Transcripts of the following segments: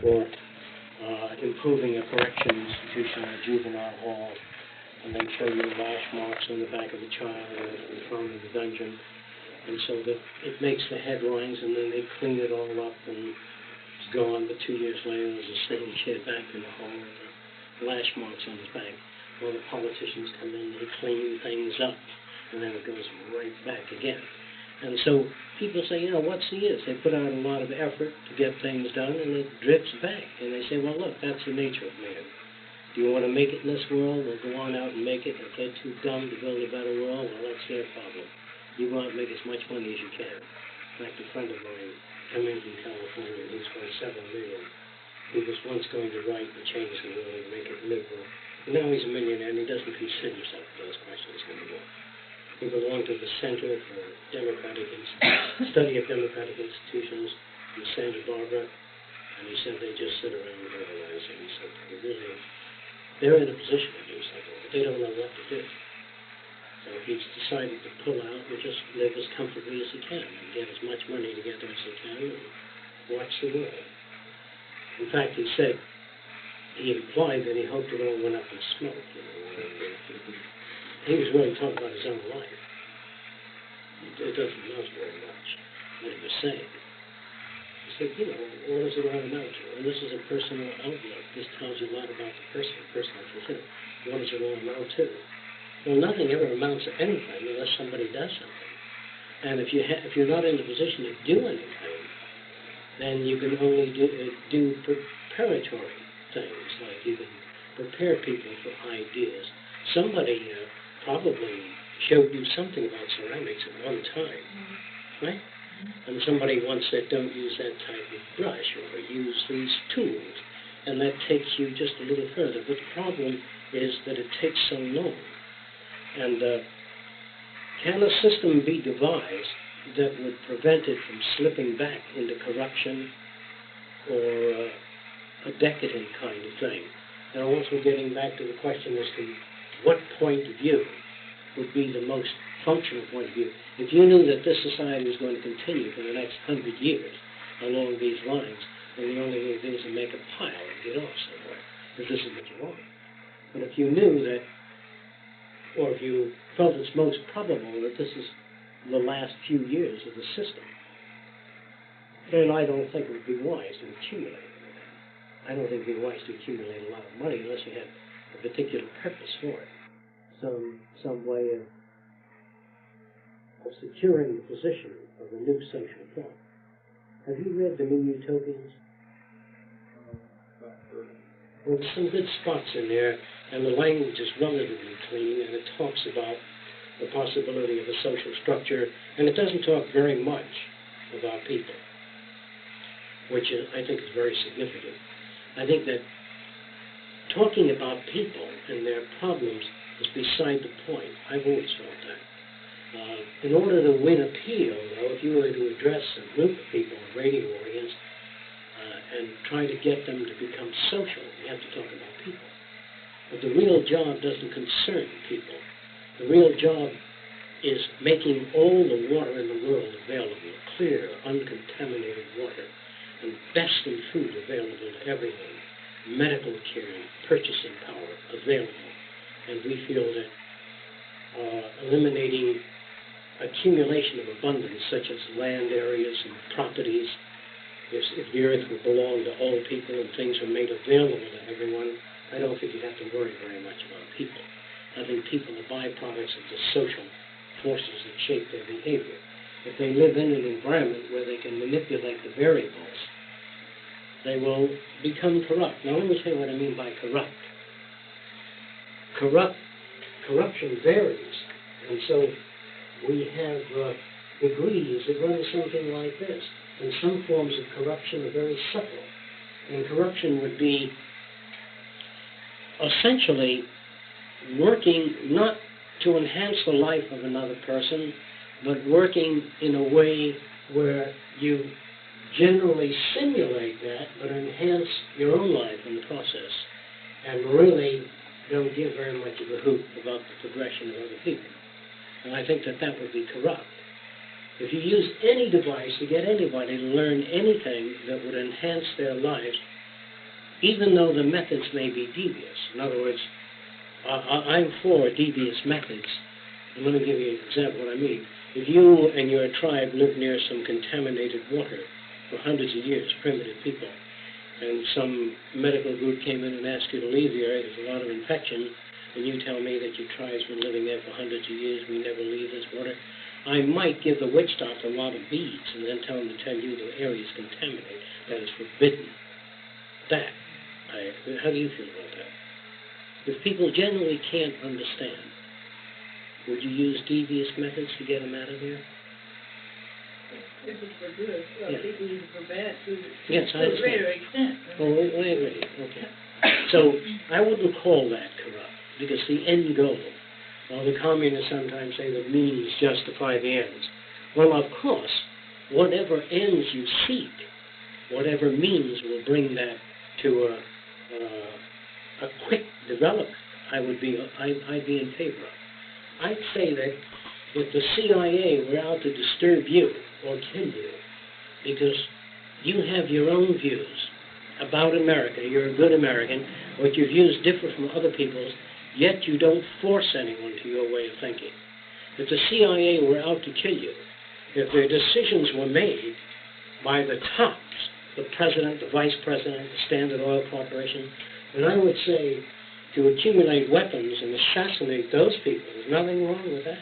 for improving a correction institution or a juvenile hall, and they show you lash marks on the back of the child who has been thrown in the dungeon, and so that it makes the headlines, and then they clean it all up, and it's gone, but 2 years later there's a same kid back in the hole with the lash marks on his back. Well, the politicians come in, they clean things up, and then it goes right back again. And so people say, you know, what's the use? They put out a lot of effort to get things done, and it drifts back. And they say, well, look, that's the nature of man. Do you want to make it in this world? Well, go on out and make it. If they're too dumb to build a better world, well, that's their problem. You go out and make as much money as you can. In fact, a friend of mine came in from California, and he's worth several million. He was once going to write and change the world and make it liberal. And now he's a millionaire, and he doesn't consider himself those questions anymore. He belonged to the Center for Study of Democratic Institutions in Santa Barbara, and he said they just sit around verbalizing. He said they're in a position to do something, but they don't know what to do. So he's decided to pull out and just live as comfortably as he can, and get as much money together as he can, and watch the world. In fact, he said, he implied that he hoped it all went up in smoke. You know, he was really talking about his own life. It doesn't amount very much what he was saying. He said, you know, what does it all amount to? And this is a personal outlook. This tells you a lot about the personal fulfillment. What does it all amount to? Well, nothing ever amounts to anything unless somebody does something. And if you're not in the position to do anything, then you can only do preparatory things, like you can prepare people for ideas. Somebody probably showed you something about ceramics at one time, right? And somebody once said, don't use that type of brush, or use these tools, and that takes you just a little further. But the problem is that it takes so long. And can a system be devised that would prevent it from slipping back into corruption or a decadent kind of thing? And also getting back to the question as to what point of view would be the most functional point of view. If you knew that this society was going to continue for the next 100 years along these lines, then the only way to do is to make a pile and get off somewhere, if this is what you want. But if you knew that, or if you felt it's most probable that this is the last few years of the system, then I don't think it would be wise to accumulate anything. I don't think it would be wise to accumulate a lot of money unless you had a particular purpose for it. Some way of securing the position of the new social thought. Have you read The New Utopians? Well, there's some good spots in there, and the language is relatively clean, and it talks about the possibility of a social structure, and it doesn't talk very much about people, which I think is very significant. I think that talking about people and their problems is beside the point. I've always felt that. In order to win appeal, though, if you were to address a group of people, a radio audience, and try to get them to become social, you have to talk about people. But the real job doesn't concern people. The real job is making all the water in the world available, clear, uncontaminated water, and best in food available to everyone, medical care, purchasing power available. And we feel that eliminating accumulation of abundance, such as land areas and properties, if the earth would belong to all people and things were made available to everyone, I don't think you'd have to worry very much about people. I think people are byproducts of the social forces that shape their behavior. If they live in an environment where they can manipulate the variables, they will become corrupt. Now, let me tell you what I mean by corrupt. Corruption varies, and so we have degrees that run something like this. And some forms of corruption are very subtle. And corruption would be essentially working not to enhance the life of another person, but working in a way where you generally simulate that, but enhance your own life in the process, and really don't give very much of a hoot about the progression of other people. And I think that that would be corrupt. If you use any device to get anybody to learn anything that would enhance their lives, even though the methods may be devious. In other words, I'm for devious methods. And let me give you an example of what I mean. If you and your tribe live near some contaminated water for hundreds of years, primitive people, and some medical group came in and asked you to leave the area, there's a lot of infection, and you tell me that your tribe's been living there for hundreds of years, we never leave this water, I might give the witch doctor a lot of beads and then tell him to tell you the area is contaminated, that is forbidden. How do you feel about that? If people generally can't understand, would you use devious methods to get them out of there? If it's for good, Yeah. people use it for bad too. Yes, I To a understand. greater extent. Oh, we agree. Okay. So I wouldn't call that corrupt, because the end goal, well, the communists sometimes say the means justify the ends. Well, of course, whatever ends you seek, whatever means will bring that to a quick development, I'd be in favor of. I'd say that if the CIA were out to disturb you or kill you because you have your own views about America, you're a good American, but your views differ from other people's, yet you don't force anyone to your way of thinking. If the CIA were out to kill you, if their decisions were made by the tops, the president, the vice president, the Standard Oil Corporation, then I would say to accumulate weapons and assassinate those people, there's nothing wrong with that.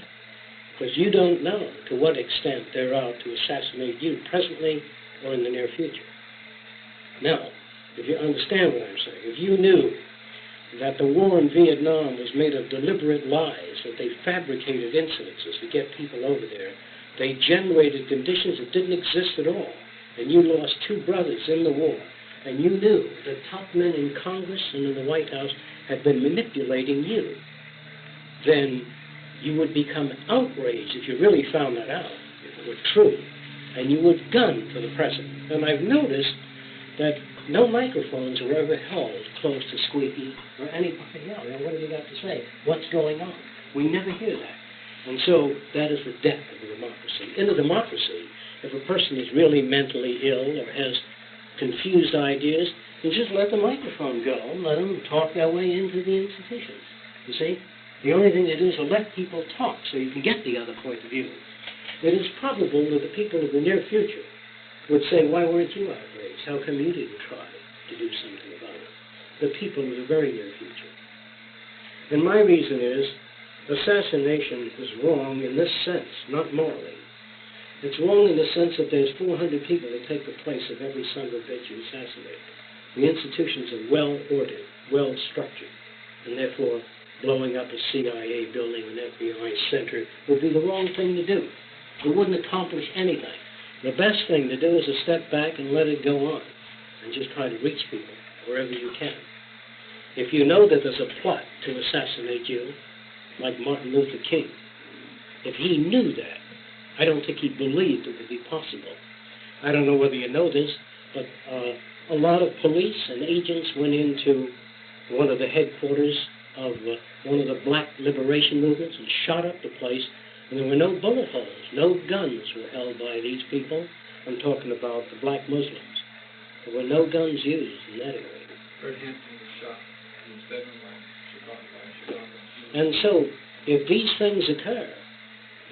Because you don't know to what extent they're out to assassinate you presently or in the near future. Now, if you understand what I'm saying, if you knew that the war in Vietnam was made of deliberate lies, that they fabricated incidences to get people over there, they generated conditions that didn't exist at all, and you lost 2 brothers in the war, and you knew that top men in Congress and in the White House had been manipulating you, then you would become outraged if you really found that out, if it were true, and you would gun for the president. And I've noticed that no microphones were ever held close to Squeaky or anybody else. Now, what have you got to say? What's going on? We never hear that. And so that is the death of the democracy. In a democracy, if a person is really mentally ill or has confused ideas, you just let the microphone go and let them talk their way into the institutions. You see? The only thing they do is to let people talk so you can get the other point of view. It is probable that the people of the near future would say, why weren't you outraged? How come you didn't try to do something about it? The people of the very near future. And my reason is, assassination is wrong in this sense, not morally. It's wrong in the sense that there's 400 people that take the place of every son of a bitch you assassinate. The institutions are well-ordered, well-structured, and therefore blowing up a CIA building, an FBI center, would be the wrong thing to do. It wouldn't accomplish anything. The best thing to do is to step back and let it go on, and just try to reach people wherever you can. If you know that there's a plot to assassinate you, like Martin Luther King, if he knew that, I don't think he believed it would be possible. I don't know whether you know this, but a lot of police and agents went into one of the headquarters of one of the black liberation movements and shot up the place, and there were no bullet holes, no guns were held by these people. I'm talking about the black Muslims. There were no guns used in that area. Fred Hampton was shot in his bedroom in Chicago. And so, if these things occur,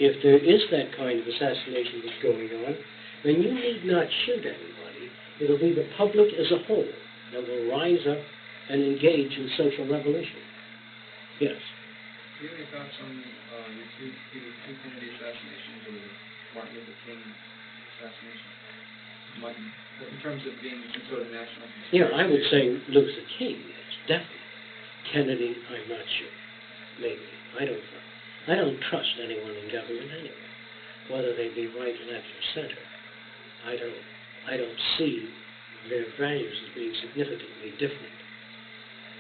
if there is that kind of assassination that's going on, then you need not shoot anybody. It'll be the public as a whole that will rise up and engage in social revolution. Yes. Do you have any thoughts on the two Kennedy assassinations or the Martin Luther King assassination? In terms of being some sort of national conspiracy? Yeah, I would say Luther King, yes, definitely. Kennedy, I'm not sure. Maybe. I don't know. I don't trust anyone in government anyway, whether they be right, left, or center. I don't see their values as being significantly different.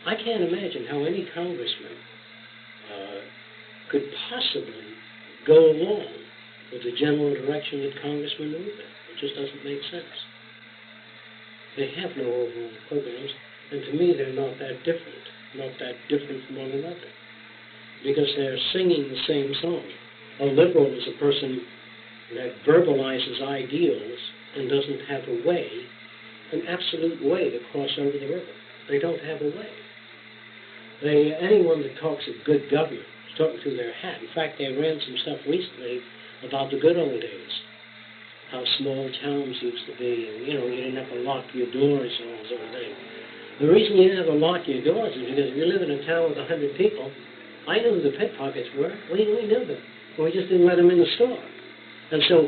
I can't imagine how any congressman could possibly go along with the general direction that congressmen move in. It just doesn't make sense. They have no overall programs, and to me they're not that different from one another, because they're singing the same song. A liberal is a person that verbalizes ideals and doesn't have a way, an absolute way to cross over the river. They don't have a way. Anyone that talks of good government is talking through their hat. In fact, they ran some stuff recently about the good old days, how small towns used to be, and, you didn't have to lock your doors and all sort of thing. The reason you didn't have to lock your doors is because if you live in a town with 100 people, I knew who the pickpockets were. We knew them. We just didn't let them in the store. And so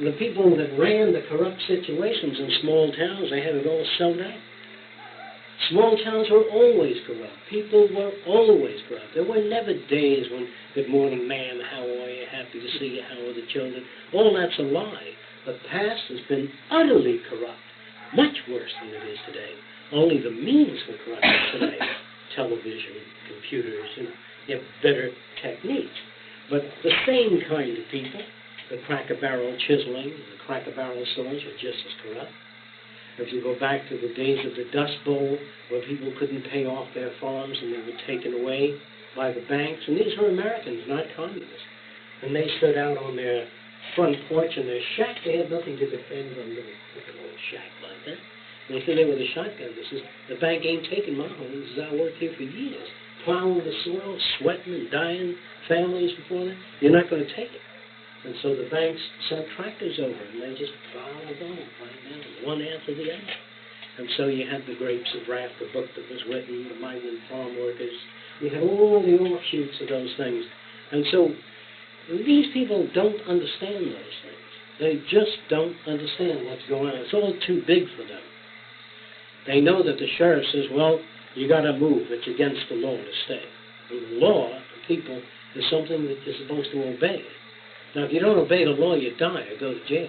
the people that ran the corrupt situations in small towns, they had it all sewed up. Small towns were always corrupt. People were always corrupt. There were never days when, good morning, ma'am, how are you? Happy to see you. How are the children? All that's a lie. The past has been utterly corrupt, much worse than it is today. Only the means were corrupt today. Television, computers, you have better techniques. But the same kind of people, the Cracker Barrel chiseling, the Cracker Barrel saws are just as corrupt. If you go back to the days of the Dust Bowl, where people couldn't pay off their farms and they were taken away by the banks, and these were Americans, not communists. And they stood out on their front porch in their shack. They had nothing to defend them, little old shack like that. And they stood there with a shotgun. They says, the bank ain't taking my home. This is, I worked here for years, plowing the soil, sweating and dying families before that. You're not going to take it. And so the banks sent tractors over, and they just plowed it on right now, one after the other. And so you had the Grapes of Wrath, the book that was written, the Migrant Farm Workers. You had all the offshoots of those things. And so these people don't understand those things. They just don't understand what's going on. It's all too big for them. They know that the sheriff says, well, you got to move. It's against the law to stay. And the law, the people, is something that you're supposed to obey. Now, if you don't obey the law, you die or go to jail.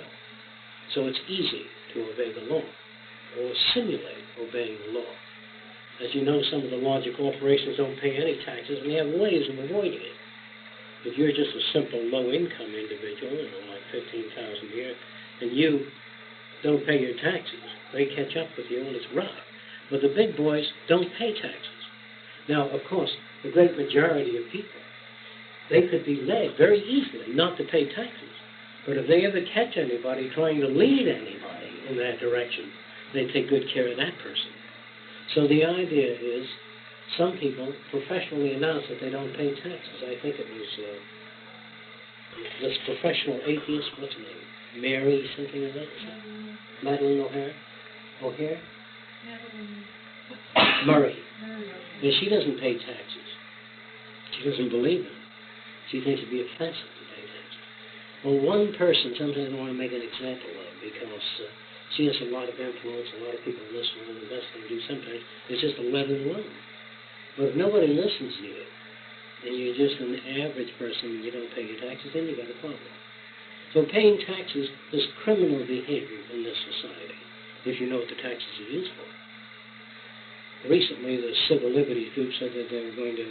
So it's easy to obey the law or simulate obeying the law. As you know, some of the larger corporations don't pay any taxes, and they have ways of avoiding it. If you're just a simple low-income individual, like $15,000 a year, and you don't pay your taxes, they catch up with you, and it's rough. But the big boys don't pay taxes. Now, of course, the great majority of people, they could be led very easily not to pay taxes. But if they ever catch anybody trying to lead anybody in that direction, they take good care of that person. So the idea is some people professionally announce that they don't pay taxes. I think it was this professional atheist, what's her name? Mary something like that? Madeline O'Hare? O'Hare? Murray. And she doesn't pay taxes. She doesn't believe in it. She thinks it'd be offensive to pay taxes. Well, one person sometimes I want to make an example of, because she has a lot of influence, a lot of people listen, and the best thing to do sometimes is just to let it alone. But if nobody listens to you, and you're just an average person and you don't pay your taxes, then you got a problem. So paying taxes is criminal behavior in this society, if you know what the taxes are used for. Recently, the Civil Liberties Group said that they were going to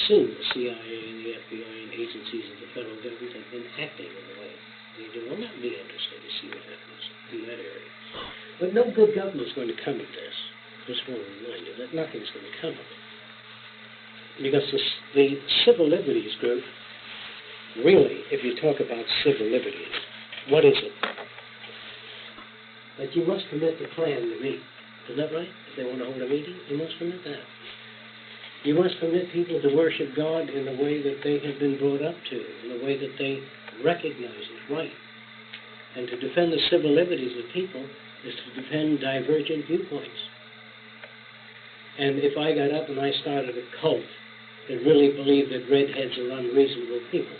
sue the CIA and the FBI and agencies of the federal government have been acting in the way they do. Well, not be interested to see what happens in that area. But no good government is going to come of this. Just want to remind you that nothing's going to come of it. Because the Civil Liberties Group, really, if you talk about civil liberties, what is it? That you must permit the Klan to meet. Is that right? If they want to hold a meeting, you must permit that. You must permit people to worship God in the way that they have been brought up to, in the way that they recognize is right. And to defend the civil liberties of people is to defend divergent viewpoints. And if I got up and I started a cult that really believed that redheads are unreasonable people,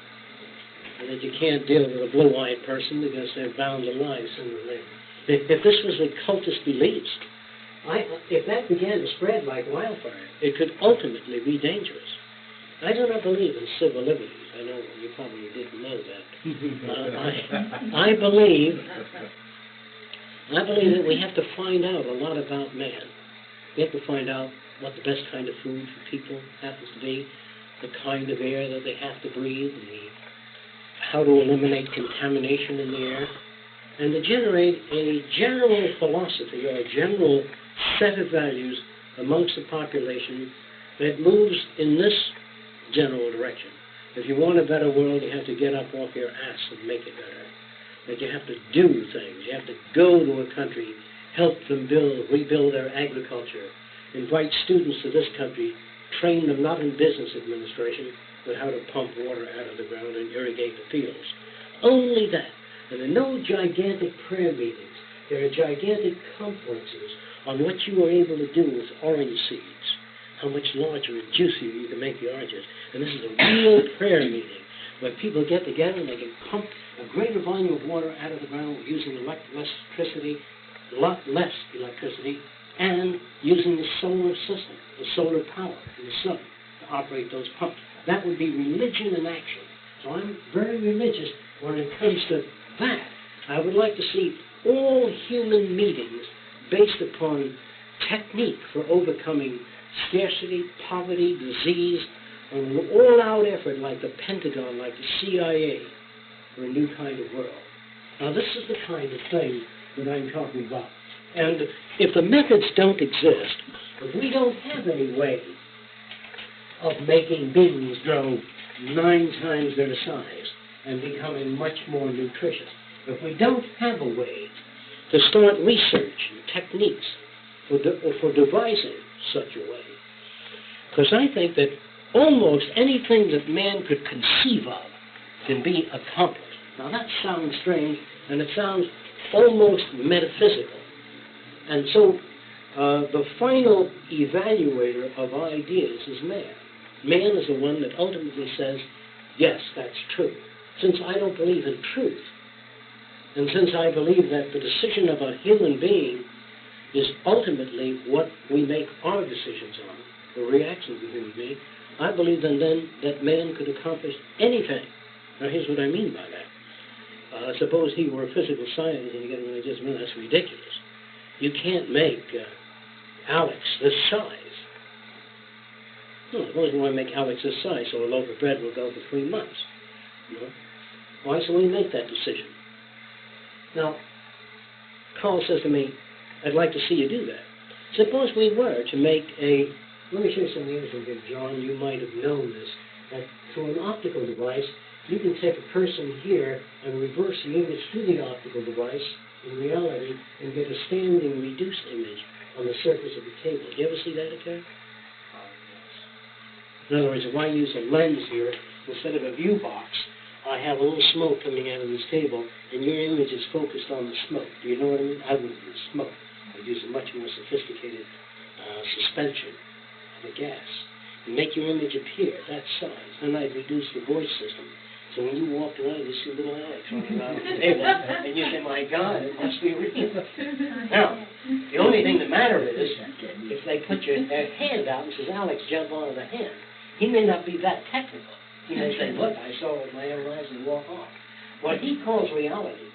and that you can't deal with a blue-eyed person because they're bound to lie sooner or later. If this was a cultist beliefs, if that began to spread like wildfire, it could ultimately be dangerous. I do not believe in civil liberties. I know you probably didn't know that. I believe that we have to find out a lot about man. We have to find out what the best kind of food for people happens to be, the kind of air that they have to breathe, and how to eliminate contamination in the air, and to generate a general philosophy or a general set of values amongst the population that moves in this general direction. If you want a better world, you have to get up off your ass and make it better. That you have to do things. You have to go to a country help them rebuild their agriculture, invite students to this country, train them not in business administration, but how to pump water out of the ground and irrigate the fields. Only that. And there are no gigantic prayer meetings. There are gigantic conferences on what you are able to do with orange seeds, how much larger and juicier you can make the oranges. And this is a real prayer meeting where people get together and they can pump a greater volume of water out of the ground using a lot less electricity, and using the solar system, the solar power in the sun to operate those pumps. That would be religion in action. So I'm very religious when it comes to that. I would like to see all human meetings based upon technique for overcoming scarcity, poverty, disease, an all-out effort like the Pentagon, like the CIA, for a new kind of world. Now, this is the kind of thing that I'm talking about. And if the methods don't exist, if we don't have any way of making beans grow 9 times their size and becoming much more nutritious, if we don't have a way to start research and techniques for devising such a way, because I think that almost anything that man could conceive of can be accomplished. Now that sounds strange, and it sounds almost metaphysical. And so the final evaluator of ideas is man. Man is the one that ultimately says, yes, that's true. Since I don't believe in truth, and since I believe that the decision of a human being is ultimately what we make our decisions on, the reaction of the human being, I believe then that man could accomplish anything. Now here's what I mean by that. Suppose he were a physical scientist and you get a religious man, that's ridiculous. You can't make Alex this size. No, suppose you want to make Alex this size, so a loaf of bread will go for 3 months. You know? Why? So we make that decision. Now, Carl says to me, I'd like to see you do that. Suppose we were to make a, let me show you something interesting here, John. You might have known this, that through an optical device, you can take a person here and reverse the image through the optical device in reality and get a standing reduced image on the surface of the table. Do you ever see that occur? In other words, if I use a lens here, instead of a view box, I have a little smoke coming out of this table, and your image is focused on the smoke. Do you know what I mean? I wouldn't use smoke. I'd use a much more sophisticated suspension of a gas. And make your image appear that size. Then I'd reduce the voice system. So when you walk around, you see little Alex running around the table, and you say, my God, it must be real. Now, the only thing that matters is, if they put their hand out and says, Alex, jump onto the hand, he may not be that technical. He may say, look, I saw it with my own eyes and walk off. What he calls reality,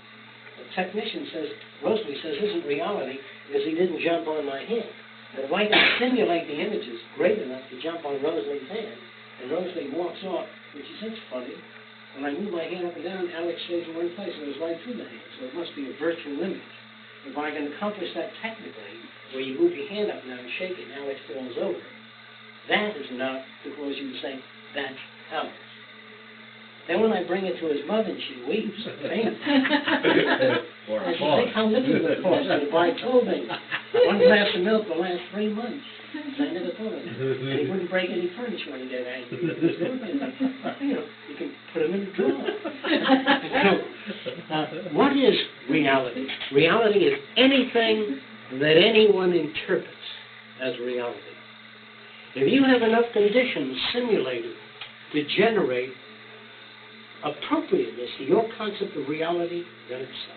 the technician says, Rosalie says, isn't reality because he didn't jump on my hand. But if I can simulate the images great enough to jump on Rosalie's hand, and Rosalie walks off, and she says, funny, when I move my hand up and down, Alex stays in one place, and it was right through the hand. So it must be a virtual image. If I can accomplish that technically, where you move your hand up and down and shake it, and Alex falls over, that is enough to cause you to say, that's Alex. Then when I bring it to his mother, and she weeps and faints. And she thinks how little it costs to buy clothing. 1 glass of milk will last 3 months. I never thought of that. And he wouldn't break any furniture when he get angry. You know, you can put him in the drawer. So, what is reality? Reality is anything that anyone interprets as reality. If you have enough conditions simulated to generate appropriateness to your concept of reality, then it's so.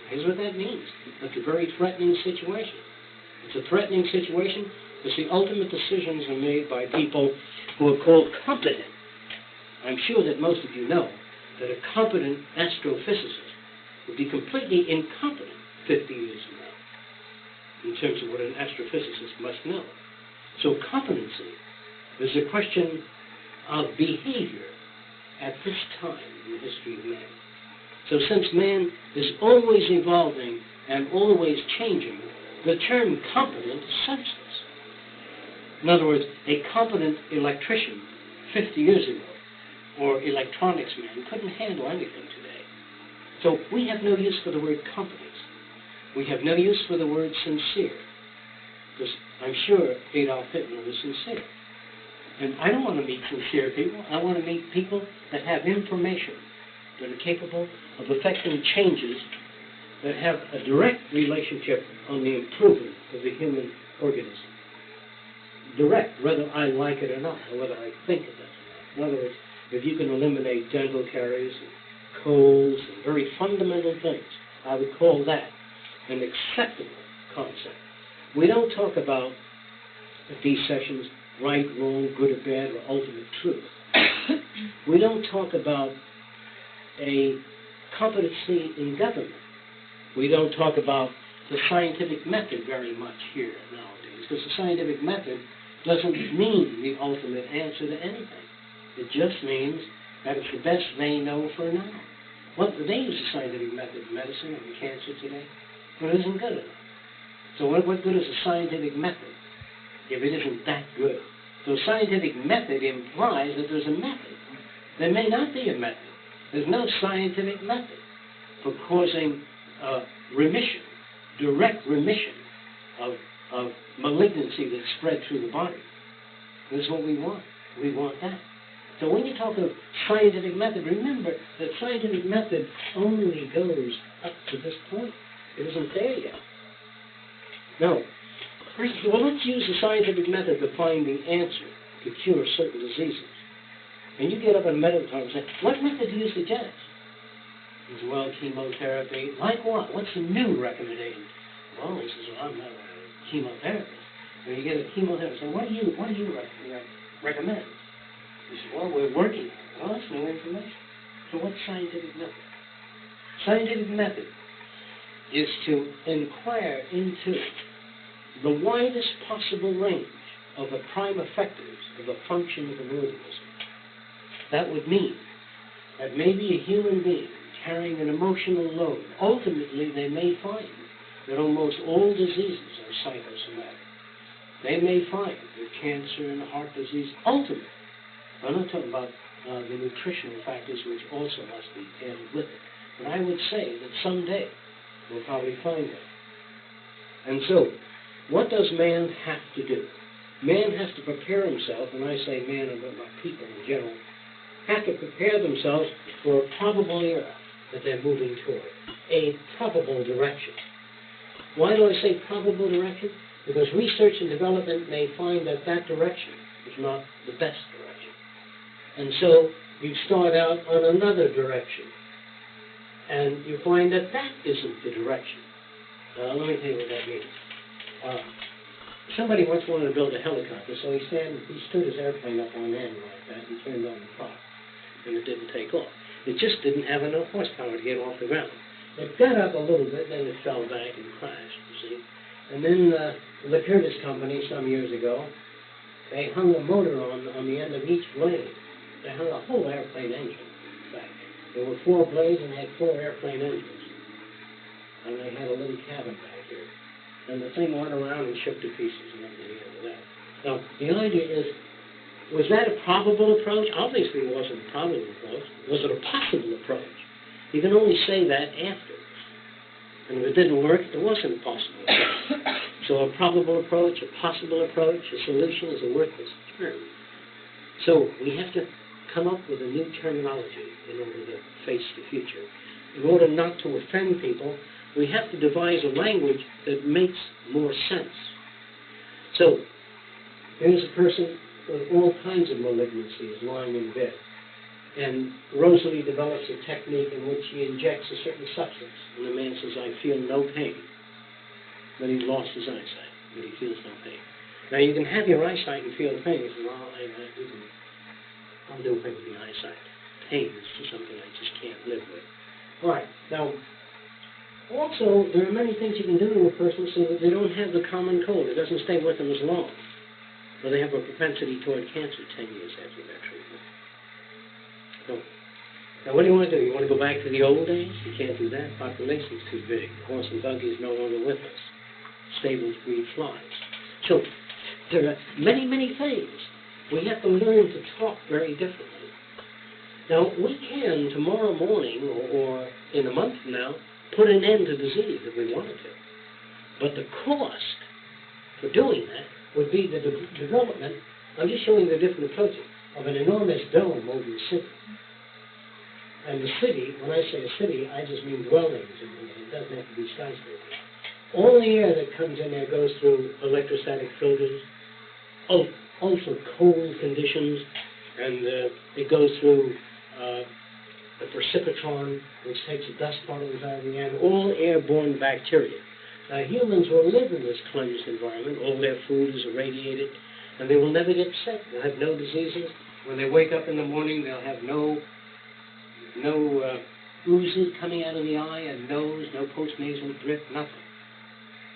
Here's what that means. It's a very threatening situation. It's a threatening situation because the ultimate decisions are made by people who are called competent. I'm sure that most of you know that a competent astrophysicist would be completely incompetent 50 years from now in terms of what an astrophysicist must know. So competency is a question of behavior at this time in the history of man. So since man is always evolving and always changing, the term competent is senseless. In other words, a competent electrician 50 years ago, or electronics man, couldn't handle anything today. So we have no use for the word competence. We have no use for the word sincere, because I'm sure Adolf Hitler was sincere. And I don't want to meet sincere people. I want to meet people that have information, that are capable of effecting changes that have a direct relationship on the improvement of the human organism. Direct, whether I like it or not, or whether I think it does. In other words, if you can eliminate dental caries and colds and very fundamental things, I would call that an acceptable concept. We don't talk about at these sessions right, wrong, good or bad, or ultimate truth. We don't talk about a competency in government. We don't talk about the scientific method very much here nowadays, because the scientific method doesn't mean the ultimate answer to anything. It just means that it's the best they know for now. They use the scientific method in medicine and cancer today, but it isn't good enough. So what good is a scientific method if it isn't that good? So scientific method implies that there's a method. There may not be a method. There's no scientific method for causing remission, direct remission of malignancy that's spread through the body. This is what we want. We want that. So when you talk of scientific method, remember that scientific method only goes up to this point. It isn't there yet. No. Well, let's use the scientific method to find the answer to cure certain diseases. And you get up in medical talk and say, what method do you suggest? He says, well, chemotherapy. Like what? What's the new recommendation? Well, he says, well, I'm not a chemotherapist. And you get a chemotherapist. So what do you recommend? He says, well, we're working. Well, that's new information. So what's scientific method? Scientific method is to inquire into the widest possible range of the prime effectives of the function of an organism. That would mean that maybe a human being carrying an emotional load, ultimately they may find that almost all diseases are psychosomatic. They may find that cancer and heart disease, ultimately, I'm not talking about the nutritional factors which also must be added with it, but I would say that someday we'll probably find that. And so, what does man have to do? Man has to prepare himself, and I say man, I'm talking about people in general, have to prepare themselves for a probable era that they're moving toward, a probable direction. Why do I say probable direction? Because research and development may find that that direction is not the best direction. And so you start out on another direction, and you find that that isn't the direction. Let me tell you what that means. Somebody once wanted to build a helicopter, so he stood his airplane up on end like that and turned on the prop, and it didn't take off. It just didn't have enough horsepower to get off the ground. It got up a little bit, then it fell back and crashed, you see. And then the Curtiss Company, some years ago, they hung a motor on the end of each blade. They hung a whole airplane engine back. There were 4 blades, and they had 4 airplane engines. And they had a little cabin back here. And the thing went around and shook to pieces and everything like that. Now, the idea is, was that a probable approach? Obviously it wasn't a probable approach. Was it a possible approach? You can only say that afterwards. And if it didn't work, it wasn't a possible approach. So a probable approach, a possible approach, a solution is a worthless term. So we have to come up with a new terminology in order to face the future. In order not to offend people, we have to devise a language that makes more sense. So here's a person with all kinds of malignancies lying in bed. And Rosalie develops a technique in which he injects a certain substance. And the man says, I feel no pain. But he lost his eyesight, but he feels no pain. Now you can have your eyesight and feel pain. You say, well, I'll do away with the eyesight. Pain is just something I just can't live with. All right. Now, also, there are many things you can do to a person so that they don't have the common cold. It doesn't stay with them as long. Or they have a propensity toward cancer 10 years after that treatment. So, now what do you want to do? You want to go back to the old days? You can't do that. Population's too big. Horse and buggy is no longer with us. Stables breed flies. So, there are many, many things. We have to learn to talk very differently. Now, we can, tomorrow morning, or in a month from now, put an end to disease if we wanted to. But the cost for doing that would be the development, I'm just showing the different approaches, of an enormous dome over the city. And the city, when I say a city, I just mean dwellings, it doesn't have to be skyscrapers. All the air that comes in there goes through electrostatic filters, also cold conditions, and it goes through the precipitron, which takes the dust particles out of the air, all airborne bacteria. Now, humans will live in this cleansed environment. All their food is irradiated, and they will never get sick. They'll have no diseases. When they wake up in the morning, they'll have no oozes coming out of the eye and nose, no postnasal drip, nothing.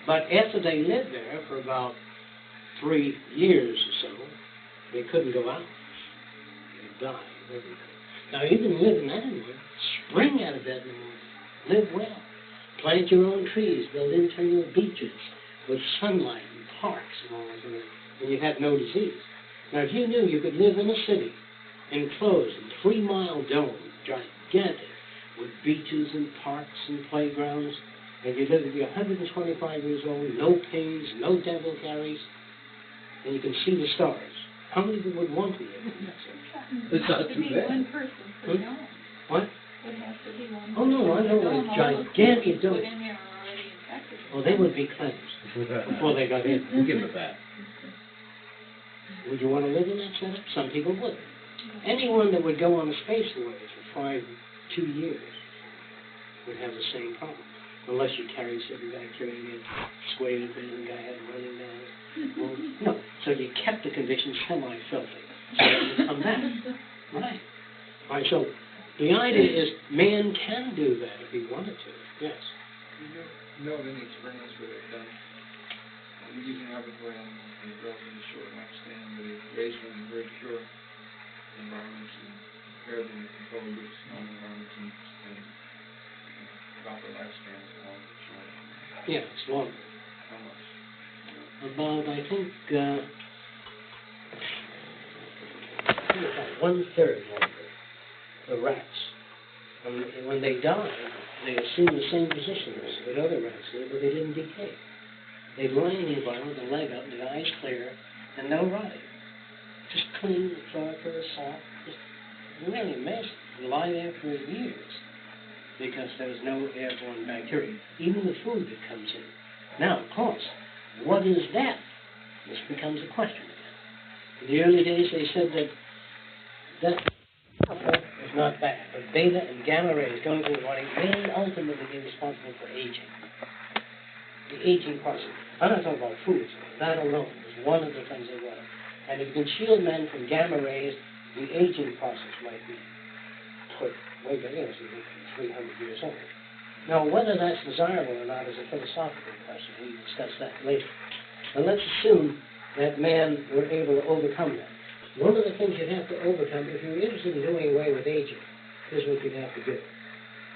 But after they lived there for about 3 years or so, they couldn't go out. They died. Now, you can live in that environment. Spring out of bed in the morning. Live well. Plant your own trees. Build internal beaches with sunlight and parks and all that, and you have no disease. Now, if you knew you could live in a city, enclosed in 3-mile dome, gigantic, with beaches and parks and playgrounds, and you live to be 125 years old, no pains, no dental caries, and you can see the stars, how many people would want to live in that city? It's not too bad. One person per dome. What? It has to be one. Oh, no, I know, Dome, a all those gigantic people you dome. put in there are already infected. Well, they would be cleansed before they got in. We'll give him a bat. Would you want to live in that setup? Some people would. Anyone that would go on a space voyage for 2 years would have the same problem, unless you carry certain bacteria and squared it and the guy had running down. Well, no. So you kept the conditions semi-filthy. So it would come back. Right. All right, so the idea is man can do that if he wanted to. Yes. You know of any experiments where they've done using arbitrary animals and relatively short lifespan, where they raise them in very pure environments and prepare them to control this environments and about their lifespans and all that short? Yeah, it's longer. How much? About, I think about 1/3 longer. The rats. And when they die, they assume the same positions that other rats did, but they didn't decay. They lie in the environment, the leg up, the eyes clear, and no rotting. Just clean, fur, soft, just really amazing. They lie there for years because there's no airborne bacteria, even the food that comes in. Now, of course, what is death? This becomes a question again. In the early days, they said that death is not bad, but beta and gamma rays going through the body may ultimately be responsible for aging. The aging process. I'm not talking about foods. That alone is one of the things they want. And if you can shield men from gamma rays, the aging process might be put way back in, so you can be 300 years old. Now, whether that's desirable or not is a philosophical question. We can discuss that later. But let's assume that man were able to overcome that. One of the things you'd have to overcome, if you're interested in doing away with aging, is what you'd have to do.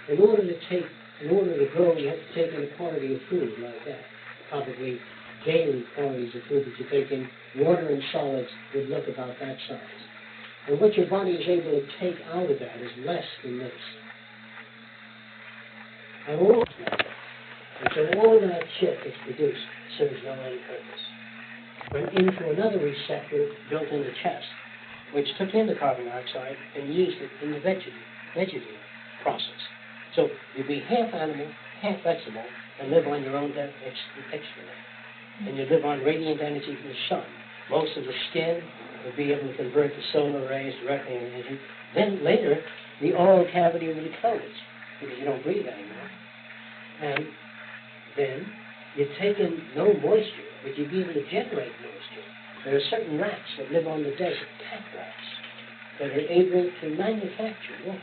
In order to grow, you have to take in a quantity of food like that. Probably daily quantities of food that you take in. Water and solids would look about that size. And what your body is able to take out of that is less than this. And all that shit that's produced serves no end purpose. Went into another receptor built in the chest, which took in the carbon dioxide and used it in the vegetative process. So you'd be half animal, half vegetable, and live on your own excrement. And you live on radiant energy from the sun. Most of the skin would be able to convert the solar rays directly into energy. Then later, the oral cavity would be closed because you don't breathe anymore. And then you take in no moisture, but you'd be able to generate moisture. There are certain rats that live on the desert, pack rats, that are able to manufacture water.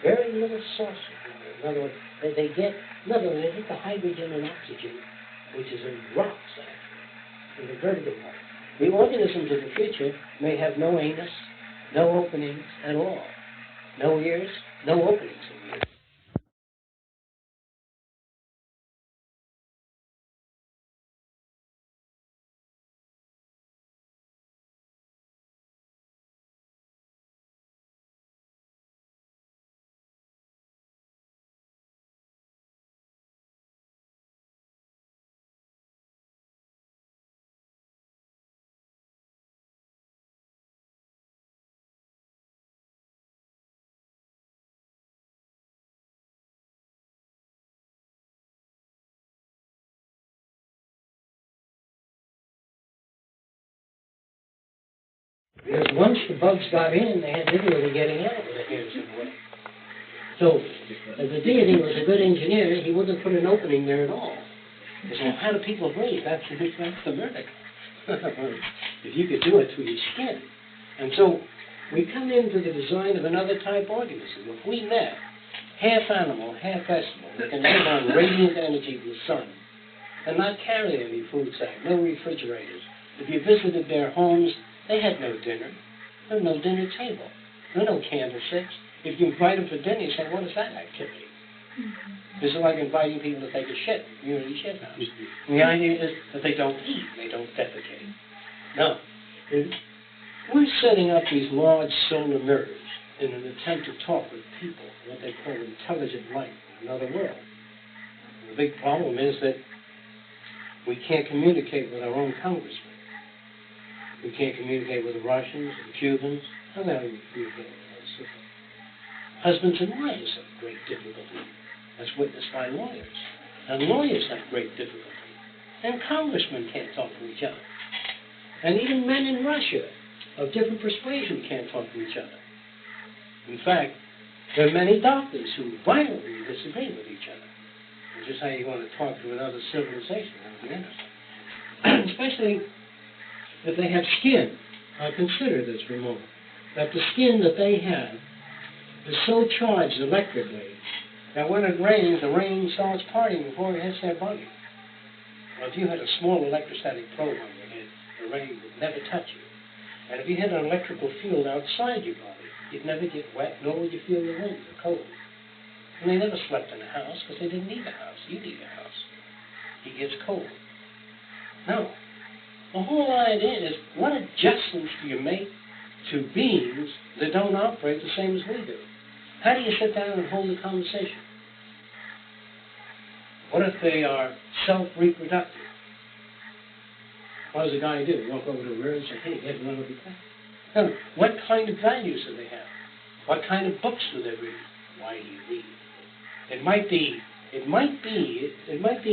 Very little source of water. In other words, they get the hydrogen and oxygen, which is in rocks, actually, in the vertebrate part. The organisms of the future may have no anus, no openings at all. No ears, no openings in the ears. Because once the bugs got in, they had difficulty getting out with their hands in the way. So, if the deity was a good engineer, he wouldn't have put an opening there at all. Because how do people breathe? That's the miracle. If you could do it through your skin. And so, we come into the design of another type organism. If we met, half animal, half vegetable, that can live on radiant energy from the sun, and not carry any food sack, no refrigerators. If you visited their homes, they had no dinner. There was no dinner table. There were no candlesticks. If you invite them for dinner, you say, what is that activity? This is like inviting people to take a shit, community shit house. And the idea is that they don't eat, they don't defecate. No. We're setting up these large solar mirrors in an attempt to talk with people, what they call intelligent life, in another world. And the big problem is that we can't communicate with our own congressmen. We can't communicate with the Russians, the Cubans. How the hell do we communicate with those? Husbands and wives have great difficulty. That's witnessed by lawyers. And lawyers have great difficulty. And congressmen can't talk to each other. And even men in Russia of different persuasion can't talk to each other. In fact, there are many doctors who violently disagree with each other, which is how you want to talk to another civilization on the internet. Especially if they have skin. Consider this for a moment. That the skin that they have is so charged electrically that when it rains, the rain starts parting before it hits their body. Well, if you had a small electrostatic probe on your head, the rain would never touch you. And if you had an electrical field outside your body, you'd never get wet, nor would you feel the wind or cold. And they never slept in a house because they didn't need a house. You need a house. It gets cold. No. The whole idea is, what adjustments do you make to beings that don't operate the same as we do? How do you sit down and hold a conversation? What if they are self-reproductive? What does a guy do? Walk over to the mirror and say, hey, get one of the things. What kind of values do they have? What kind of books do they read? Why do you read? It might be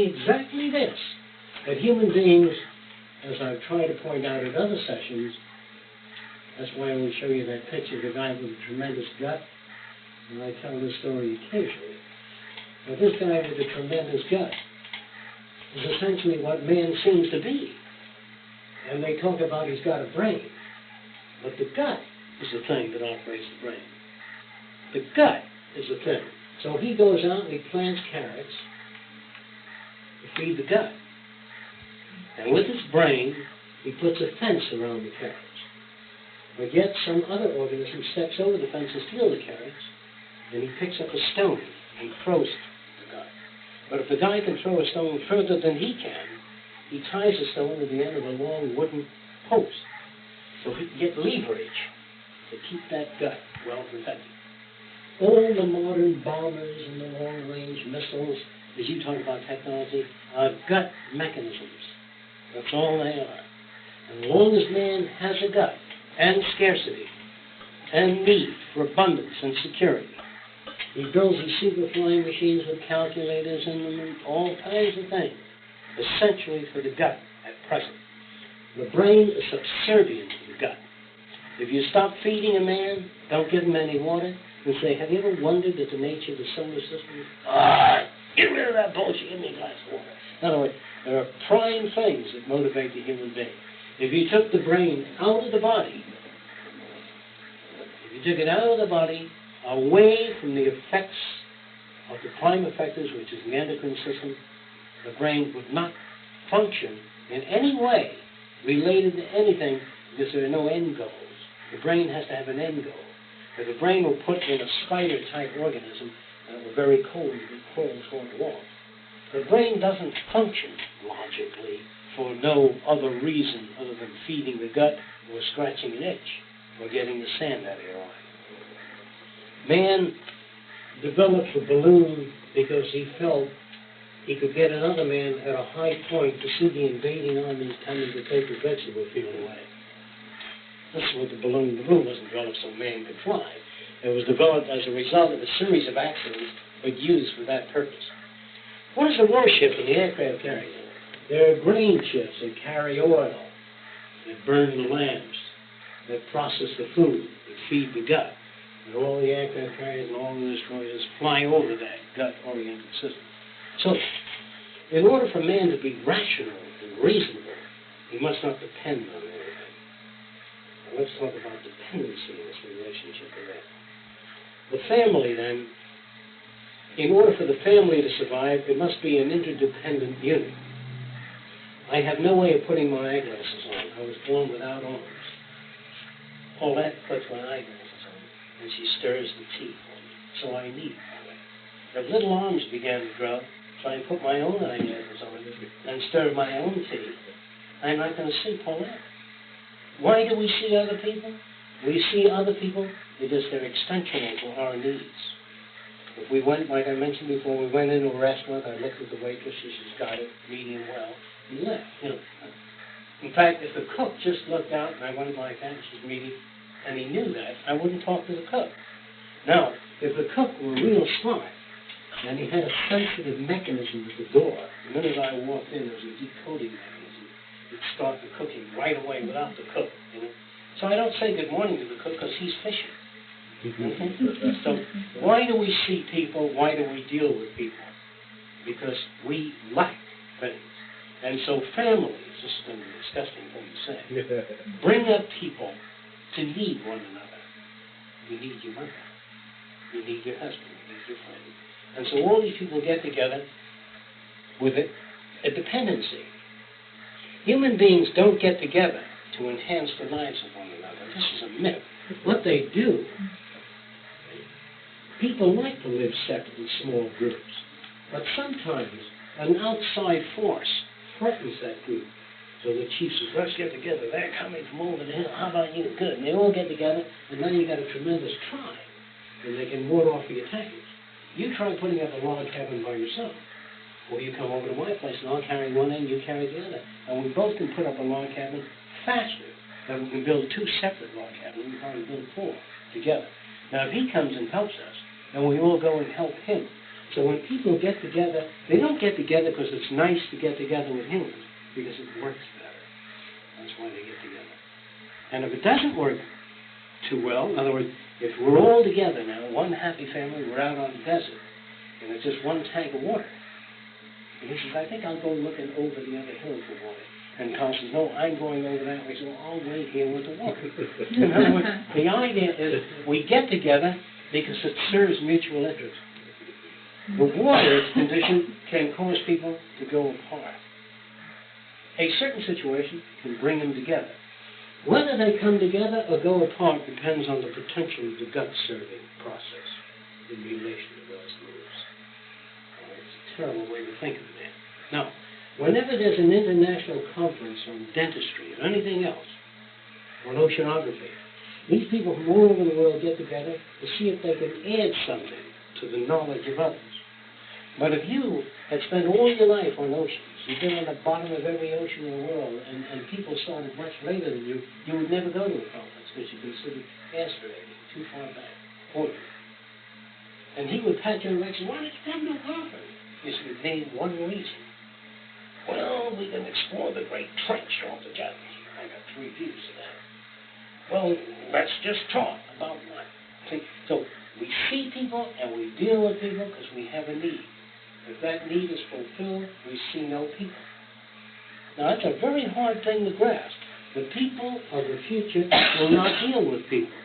exactly this, that human beings, as I've tried to point out in other sessions, that's why I will show you that picture of the guy with a tremendous gut, and I tell this story occasionally. But this guy with a tremendous gut is essentially what man seems to be. And they talk about he's got a brain, but the gut is the thing that operates the brain. The gut is the thing. So he goes out and he plants carrots to feed the gut. And with his brain, he puts a fence around the carrots. But yet some other organism steps over the fence to steal the carrots, and he picks up a stone and throws it at the guy. But if the guy can throw a stone further than he can, he ties a stone to the end of a long wooden post, so he can get leverage to keep that gut well protected. All the modern bombers and the long-range missiles, as you talk about technology, are gut mechanisms. That's all they are. And as long as man has a gut, and scarcity, and need for abundance and security, he builds these super flying machines with calculators in them and all kinds of things, essentially for the gut at present. The brain is subservient to the gut. If you stop feeding a man, don't give him any water, and say, have you ever wondered at the nature of the solar system? Get rid of that bullshit, give me a glass of water. In other words, there are prime things that motivate the human being. If you took the brain out of the body, away from the effects of the prime effectors, which is the endocrine system, the brain would not function in any way related to anything because there are no end goals. The brain has to have an end goal. If the brain were put in a spider-type organism and it were very cold, it would crawl toward the wall. The brain doesn't function logically for no other reason other than feeding the gut or scratching an itch or getting the sand out of your eye. Man developed the balloon because he felt he could get another man at a high point to see the invading armies coming to take the vegetable field away. This is what the balloon wasn't developed so man could fly. It was developed as a result of a series of accidents, but used for that purpose. What is a warship in the aircraft carrier? There are grain ships that carry oil, that burn the lamps. that process the food, that feed the gut. And all the bacteria and all the destroyers fly over that gut-oriented system. So, in order for man to be rational and reasonable, he must not depend on anything. Now, let's talk about dependency in this relationship to that. The family, then, in order for the family to survive, it must be an interdependent unit. I have no way of putting my eyeglasses on. I was born without arms. Paulette puts my eyeglasses on, and she stirs the tea for me, so I need Paulette. If little arms began to grow, so I put my own eyeglasses on and stir my own tea, I'm not going to see Paulette. Why do we see other people? We see other people because they're extensional to our needs. If we went, like I mentioned before, we went into a restaurant, I looked at the waitress, she's got it medium well, and left. In fact, if the cook just looked out and I wanted my she's medium, and he knew that, I wouldn't talk to the cook. Now, if the cook were real smart, and he had a sensitive mechanism at the door, the minute I walked in, there was a decoding mechanism. It'd start the cooking right away without the cook, So I don't say good morning to the cook because he's fishing. Okay? So why do we see people? Why do we deal with people? Because we lack things. And so families, this is going to be a disgusting thing to say, bring up people to need one another. You need your mother. You need your husband. You need your friend. And so all these people get together with a dependency. Human beings don't get together to enhance the lives of one another. This is a myth. What they do, people like to live separate in small groups, but sometimes an outside force threatens that group. So the chief says, let's get together. They're coming from over the hill. How about you? Good. And they all get together, and then you got a tremendous tribe, and they can ward off the attackers. You try putting up a log cabin by yourself. Or you come over to my place, and I'll carry one end, you carry the other. And we both can put up a log cabin faster than we can build two separate log cabins. We can probably build four together. Now, if he comes and helps us, then we all go and help him. So when people get together, they don't get together because it's nice to get together with humans, because it works better. That's why they get together. And if it doesn't work too well, in other words, if we're all together now, one happy family, we're out on the desert, and it's just one tank of water. And he says, I think I'll go looking over the other hill for water. And Carl says, no, I'm going over that way, so I'll wait here with the water. In other words, the idea is we get together because it serves mutual interest. The water condition can cause people to go apart. A certain situation can bring them together. Whether they come together or go apart depends on the potential of the gut-serving process in relation to those moves. It's a terrible way to think of it. Now, whenever there's an international conference on dentistry or anything else, or on oceanography, these people from all over the world get together to see if they can add something to the knowledge of others. But if you had spent all your life on oceans, you've been on the bottom of every ocean in the world, and people started much later than you, you would never go to a conference because you considered aspirating too far back for you. And he would pat you on the back and say, why did you come to a conference? You said, name one reason. Well, we can explore the Great Trench off the Japanese. I got 3 views of that. Well, let's just talk about that. See, so we see people and we deal with people because we have a need. If that need is fulfilled, we see no people. Now, that's a very hard thing to grasp. The people of the future will not deal with people.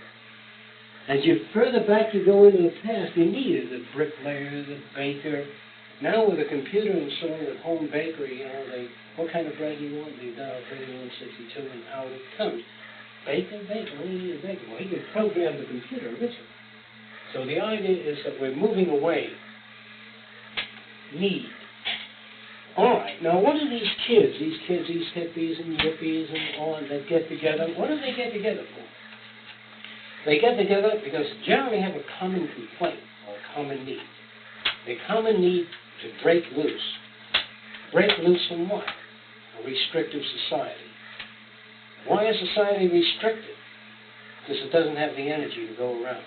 As you further back you go into the past, you needed the bricklayer, the baker. Now with a computer installed at home bakery, what kind of bread do you want? You dial 3162 and out it comes. Baker, what do you need a baker? Well, he can program the computer originally. So the idea is that we're moving away. Need. All right, now what are these kids, these hippies and yippies and all that get together, what do they get together for? They get together because they generally have a common complaint or a common need. A common need to break loose. Break loose from what? A restrictive society. Why is society restricted? Because it doesn't have the energy to go around.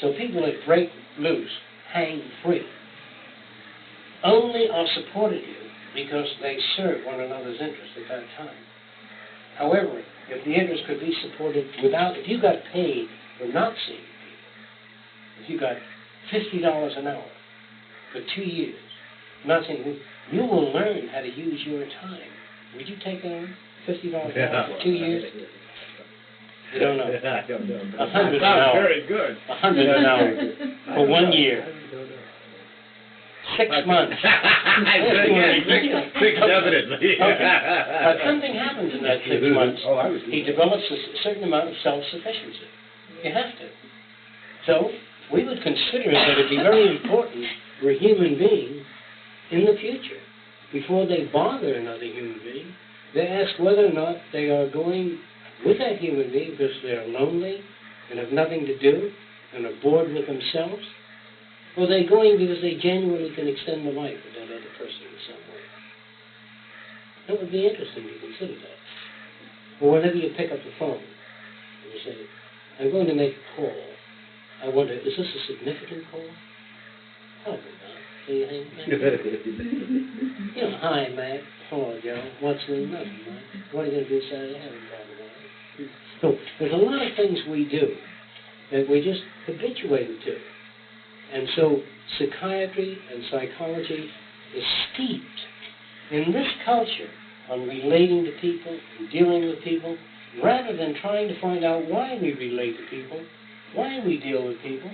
So people that break loose, hang free, only are supported here because they serve one another's interests at that time. However, if the interest could be supported without, if you got paid for not seeing people, if you got $50 an hour for 2 years, not seeing people, you will learn how to use your time. Would you take $50 an hour for 2 years? You don't know. I don't know. $100 That an sounds hour. very good. $100 an hour for 1 year. 6 months. Six, definitely. Okay. But something happens in that 6 months. Oh, I was. He develops a certain amount of self-sufficiency. You have to. So, we would consider that it'd be very important for a human being in the future, before they bother another human being, they ask whether or not they are going with that human being because they're lonely and have nothing to do and are bored with themselves, or they're going because they genuinely can extend the life of that other person in some way. That would be interesting to consider that. Or whenever you pick up the phone and you say, I'm going to make a call. I wonder, is this a significant call? Probably not. Do you think? You know, hi, Mac. Hello, Joe. What's new? Nothing, Mac. What are you going to do Saturday? I haven't thought about it. So, there's a lot of things we do that we just habituated to. And so, psychiatry and psychology is steeped in this culture on relating to people and dealing with people, rather than trying to find out why we relate to people, why we deal with people,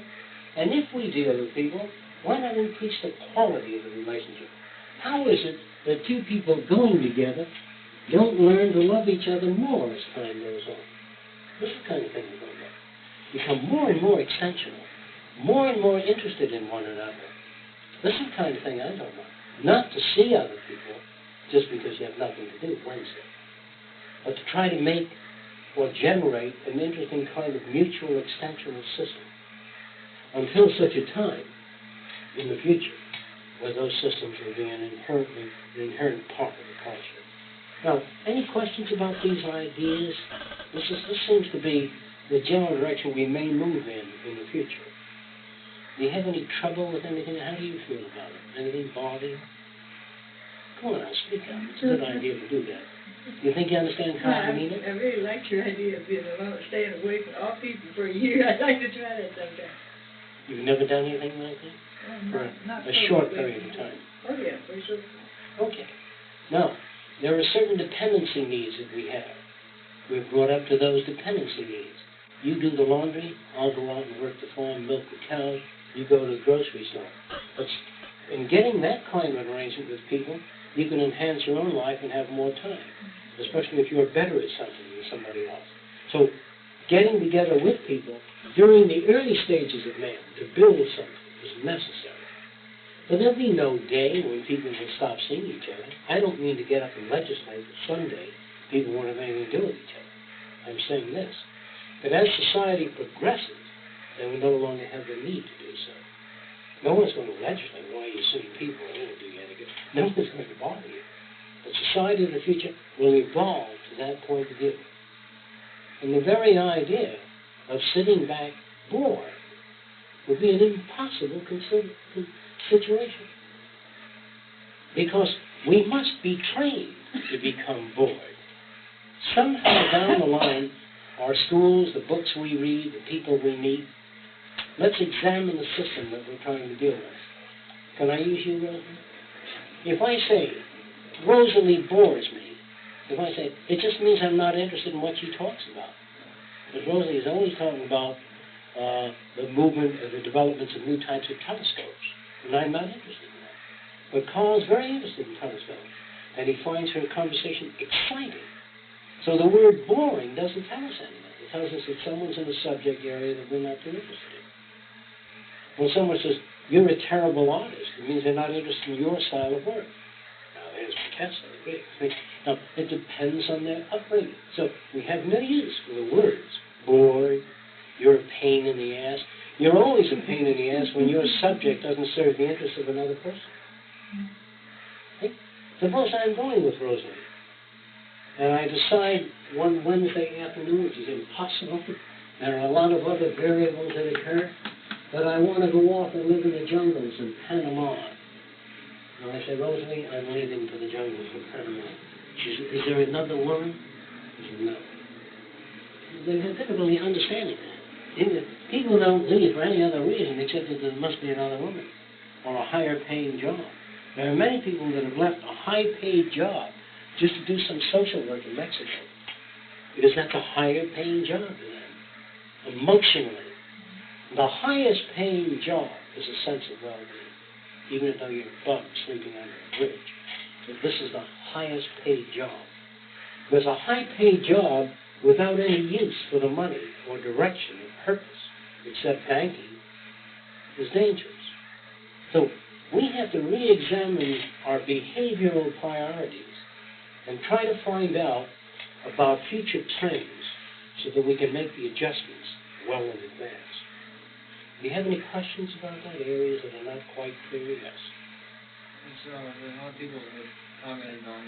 and if we deal with people, why not increase the quality of the relationship? How is it that two people going together don't learn to love each other more as time goes on? This is the kind of thing we're going to become more and more extensional, more and more interested in one another. This is the kind of thing I don't want. Not to see other people just because you have nothing to do Wednesday, but to try to make or generate an interesting kind of mutual extensional system until such a time in the future where those systems will be an inherent part of the culture. Now, any questions about these ideas? This seems to be the general direction we may move in the future. Do you have any trouble with anything? How do you feel about it? Anything bother you? Come on now, speak up. It's a good idea to do that. You think you understand how I mean it? I really like your idea of being alone, staying away from all people for a year. I'd like to try that sometime. You've never done anything like that? For Not a so short away period from of time? Oh, yeah, for sure. Okay. Now, there are certain dependency needs that we have. We're brought up to those dependency needs. You do the laundry, I'll go out and work the farm, milk the cows, you go to the grocery store. But in getting that kind of arrangement with people, you can enhance your own life and have more time, especially if you're better at something than somebody else. So, getting together with people during the early stages of man to build something is necessary. But there'll be no day when people will stop seeing each other. I don't mean to get up and legislate that someday people won't have anything to do with each other. I'm saying this, that as society progresses, they will no longer have the need to do so. No one's going to legislate why you're seeing people and what do you have to get. No one's going to bother you. But society in the future will evolve to that point of view. And the very idea of sitting back bored would be an impossible situation. Because we must be trained to become bored. Somehow down the line, our schools, the books we read, the people we meet, let's examine the system that we're trying to deal with. Can I use you, Rosalie? If I say, Rosalie bores me, if I say, it just means I'm not interested in what she talks about. Because Rosalie is always talking about the movement or the developments of new types of telescopes. And I'm not interested in that. But Carl's very interested in telescopes. And he finds her conversation exciting. So the word boring doesn't tell us anything. It tells us that someone's in a subject area that we're not too interested in. When someone says, you're a terrible artist, it means they're not interested in your style of work. Now, there's Picasso. Now, it depends on their upbringing. So we have no use for the words bored, you're a pain in the ass. You're always a pain in the ass when your subject doesn't serve the interests of another person. Okay? Suppose I'm going with Rosalie, and I decide one Wednesday afternoon, which is impossible, there are a lot of other variables that occur, but I want to go off and live in the jungles in Panama. And I say, Rosalie, I'm leaving for the jungles in Panama. She says, is there another woman? No. They have difficulty understanding that. People don't leave for any other reason except that there must be another woman or a higher paying job. There are many people that have left a high paid job just to do some social work in Mexico because that's a higher paying job to them. Emotionally, the highest paying job is a sense of well-being, even though you're a bum sleeping under a bridge. But this is the highest paid job. There's a high paid job without any use for the money or direction or purpose, except banking, is dangerous. So we have to re-examine our behavioral priorities and try to find out about future trends so that we can make the adjustments well in advance. Do you have any questions about that, areas that are not quite clear? Yes. There's a lot of people have commented on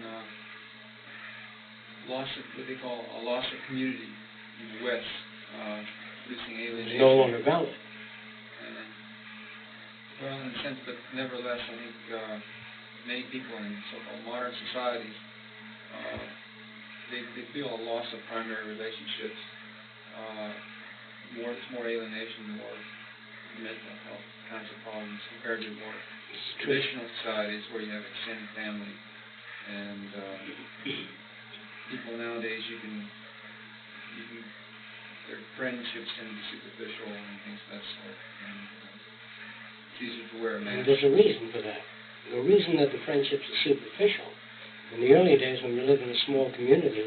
loss of what they call a loss of community in the West, producing alienation. It's no longer valid. Well, in a sense, but nevertheless, I think many people in so-called modern societies, they feel a loss of primary relationships. It's more alienation, more mental health kinds of problems compared to more traditional societies where you have extended family and people nowadays their friendships tend to be superficial and things of that sort. And it's easier to wear a mask. And there's a reason for that. The reason that the friendships are superficial. In the early days when you lived in a small community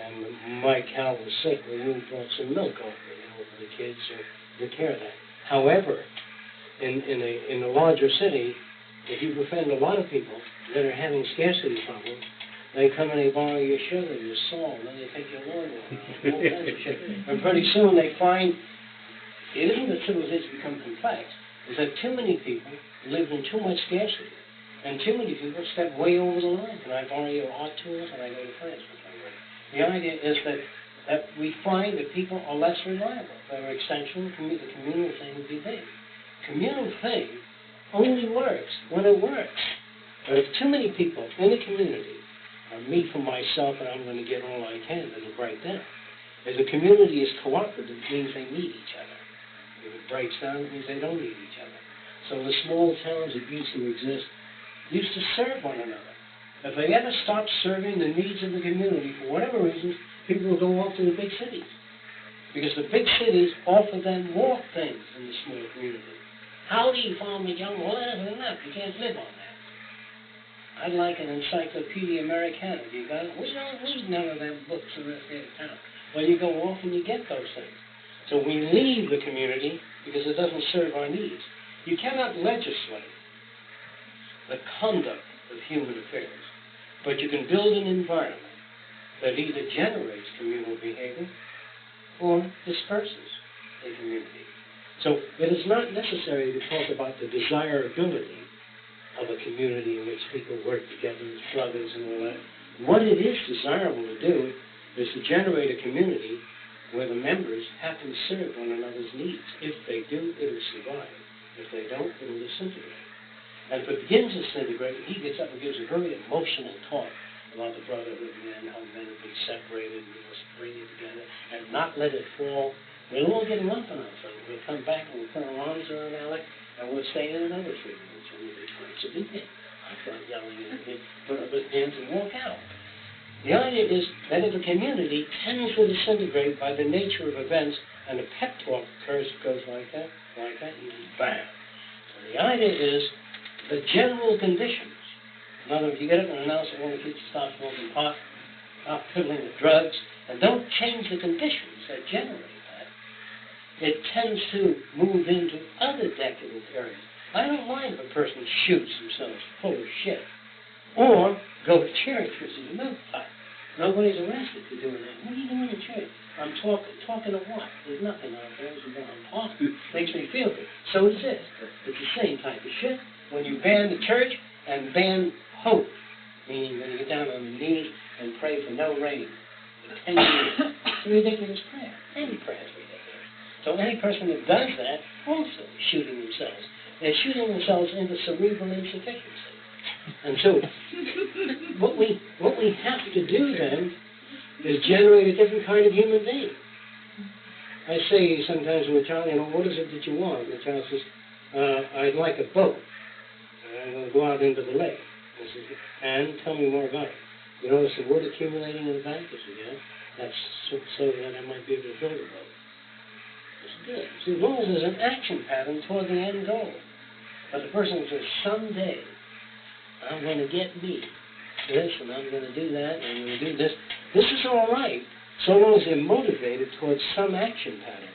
and my cow was sick, well, you brought some milk over, for the kids or took care of that. However, in a larger city, if you befriend a lot of people that are having scarcity problems, they come and they borrow your sugar, your salt, and then they take your lawnmower, all kinds of shit. And pretty soon they find, it isn't that civilization become complex, is that too many people live in too much scarcity. And too many people step way over the line. Can I borrow your art tools? And I go to France. The idea is that we find that people are less reliable. Their extension, the communal thing would be big. Communal thing only works when it works. But if too many people in the community are me for myself and I'm going to get all I can, it'll break down. If the community is cooperative, it means they need each other. If it breaks down, it means they don't need each other. So the small towns that used to exist used to serve one another. If they ever stopped serving the needs of the community, for whatever reasons, people will go off to the big cities. Because the big cities offer them more things than the small community. Howdy, Farmer Young, well, that's enough. You can't live on that. I'd like an Encyclopedia Americana. You got it? We don't read none of them books in this here town. Well, you go off and you get those things. So we leave the community because it doesn't serve our needs. You cannot legislate the conduct of human affairs, but you can build an environment that either generates communal behavior or disperses a community. So it is not necessary to talk about the desirability of a community in which people work together as brothers and all that. What it is desirable to do is to generate a community where the members happen to serve one another's needs. If they do, it'll survive. If they don't, it'll disintegrate. And if it begins to disintegrate, he gets up and gives a very emotional talk about the brotherhood of men, how men have been separated, and we must bring it together, and not let it fall. We're all getting up on ourselves. We'll come back and we'll put our arms around Alec, and we'll stay in another 3 minutes, and we'll be trying to be there. I'll start yelling at him, put up his hands and walk out. The idea is that if a community tends to disintegrate by the nature of events, and a pep talk goes like that, and bam. So the idea is the general conditions. In other words, you get up and announce that all the kids stop smoking pot, stop fiddling with drugs, and don't change the conditions that generate that. It tends to move into other decadent areas. I don't mind if a person shoots themselves full of shit, or go to church, which is another type. Nobody's arrested for doing that. What are you doing in church? I'm talking to what? There's nothing out there. I'm talking. Makes me feel good. So is this. It's the same type of shit. When you ban the church and ban hope, meaning when you get down on your knees and pray for no rain for 10 years, it's a ridiculous prayer. Any prayer is ridiculous. So any person that does that also is shooting themselves. They're shooting themselves into cerebral insufficiency. And so what we have to do then is generate a different kind of human being. I say sometimes to a child, what is it that you want? And the child says, I'd like a boat. I'm going to go out into the lake. I said, and tell me more about it. You notice the wood accumulating in the bank? I said, yeah. That's so that I might be able to build a boat. That's good. See, as long as there's an action pattern toward the end goal. But the person says, someday, I'm going to get me this, and I'm going to do that, and I'm going to do this. This is all right, so long as they're motivated towards some action pattern,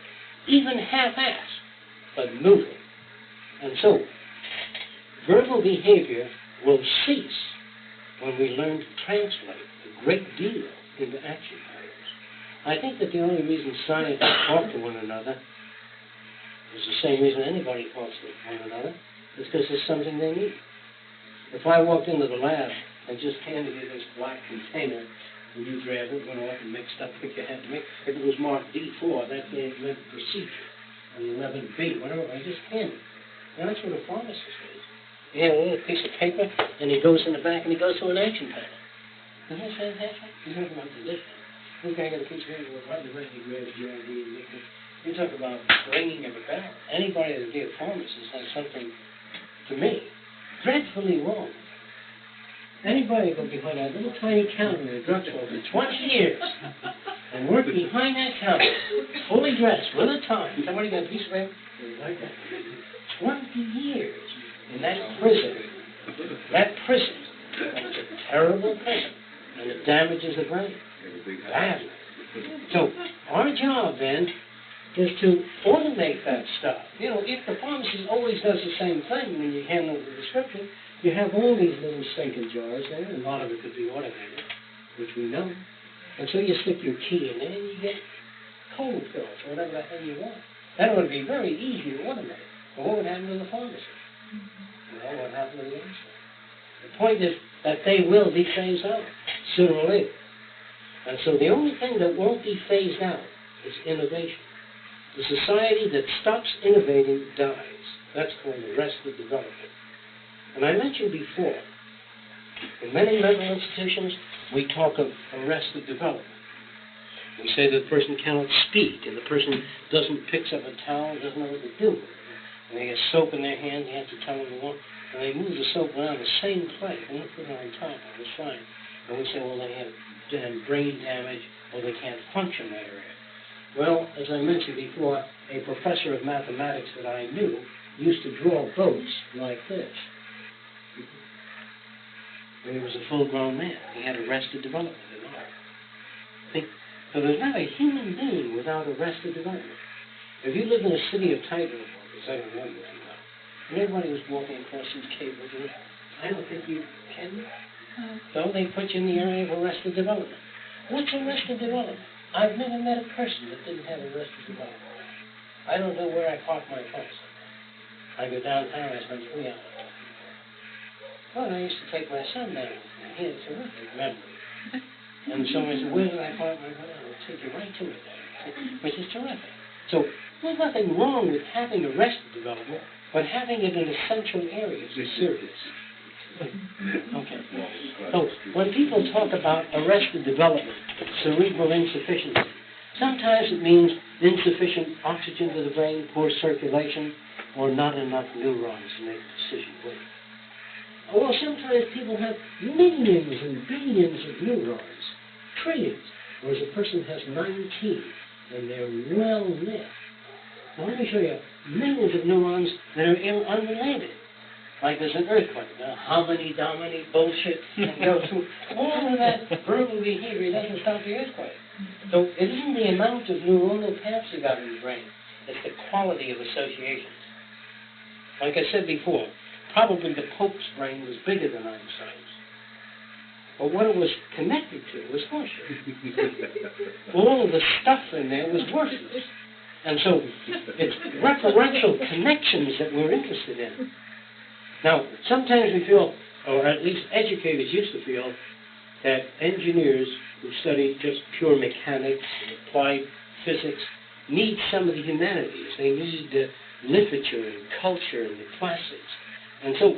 even half-assed, but moving. And so, verbal behavior will cease when we learn to translate a great deal into action patterns. I think that the only reason scientists talk to one another is the same reason anybody talks to one another, is because it's something they need. If I walked into the lab and just handed you this black container, and you grab it, went off and mixed up what you had to make, if it was marked D4, that meant procedure, and 11B, whatever, I just hand it. And that's what a pharmacist is. You have a little piece of paper, and he goes in the back, and he goes through an action pattern. Isn't that fantastic? You talk about the difference. This guy got a piece of paper with right in the right, he grabs GRD and mix it. You talk about bringing of a barrel. Anybody that would be a pharmacist has something, to me, dreadfully wrong. Anybody go behind that little tiny counter in a drugstore for 20 years and work behind that counter, fully dressed, with a tie. Somebody got a piece of paper? Like that. 20 years in that prison. That prison is a terrible prison, and it damages the brain badly. So our job then is to automate that stuff. If the pharmacist always does the same thing when you handle the prescription, you have all these little stinking jars there, and a lot of it could be automated, which we know. And so you stick your key in there, and you get cold pills, or whatever the hell you want. That would be very easy to automate. But what would happen to the pharmacist? What would happen to the industry? The point is that they will be phased out, sooner or later. And so the only thing that won't be phased out is innovation. The society that stops innovating dies. That's called arrested development. And I mentioned before, in many mental institutions, we talk of arrested development. We say that the person cannot speak, and the person picks up a towel, doesn't know what to do with it. And they get soap in their hands, you have to tell them to walk, and they move the soap around the same plate, and they put it on top of it, fine. And we say, well, they have brain damage, or they can't function that area. Well, as I mentioned before, a professor of mathematics that I knew used to draw boats like this. When he was a full-grown man, he had arrested development and all. See? So there's not a human being without arrested development. If you live in a city of tightrope walkers, I don't know if you know, and everybody was walking across these cables, and I don't think you can. So they put you in the area of arrested development. What's arrested development? I've never met a person that didn't have arrested development. I don't know where I park my car. I go downtown, I spend 3 hours. Well, I used to take my son down with me. He had terrific memory. And so I said, where did I park my car? I'll take you right to it there, which is terrific. So there's nothing wrong with having arrested development, but having it in essential areas is serious. Okay. So when people talk about arrested development, cerebral insufficiency, sometimes it means insufficient oxygen to the brain, poor circulation, or not enough neurons to make a decision with. Or sometimes people have millions and billions of neurons, trillions, whereas a person has 19 and they're well lit. Now let me show you millions of neurons that are unrelated. Like there's an earthquake, hominy bullshit, and go through all of that verbal behavior doesn't stop the earthquake. So it isn't the amount of neuronal paths you got in the brain, it's the quality of associations. Like I said before, probably the Pope's brain was bigger than Einstein's. But what it was connected to was horseshit. All of the stuff in there was worthless. And so it's referential connections that we're interested in. Now, sometimes we feel, or at least educators used to feel, that engineers who study just pure mechanics and applied physics need some of the humanities. They need literature and culture and the classics. And so